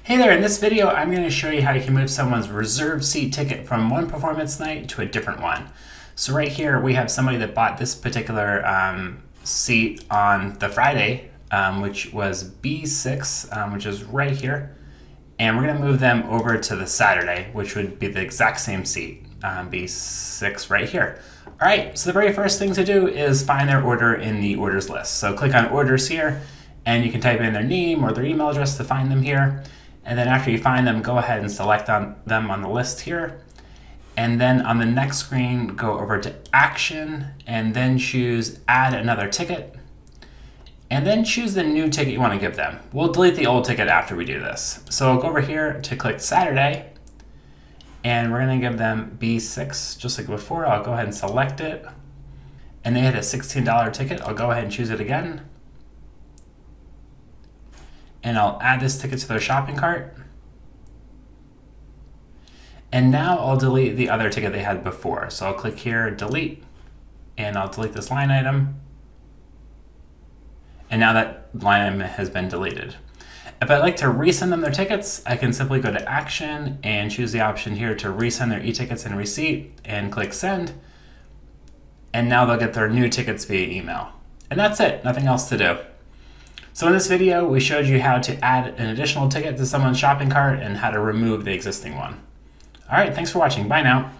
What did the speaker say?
Hey there, in this video I'm going to show you how you can move someone's reserved seat ticket from one performance night to a different one. So right here we have somebody that bought this particular seat on the Friday, which was B6, which is right here. And we're going to move them over to the Saturday, which would be the exact same seat, B6 right here. All right, so the very first thing to do is find their order in the orders list. So click on orders here, and you can type in their name or their email address to find them here. And then after you find them, go ahead and select them on the list here. And then on the next screen, go over to Action, and then choose Add Another Ticket. And then choose the new ticket you want to give them. We'll delete the old ticket after we do this. So I'll go over here to click Saturday, and we're going to give them B6 just like before. I'll go ahead and select it. And they had a $16 ticket. I'll go ahead and choose it again. And I'll add this ticket to their shopping cart. And now I'll delete the other ticket they had before. So I'll click here, delete, and I'll delete this line item. And now that line item has been deleted. If I'd like to resend them their tickets, I can simply go to Action and choose the option here to resend their e-tickets and receipt and click Send. And now they'll get their new tickets via email. And that's it, nothing else to do. So in this video, we showed you how to add an additional ticket to someone's shopping cart and how to remove the existing one. All right, thanks for watching. Bye now.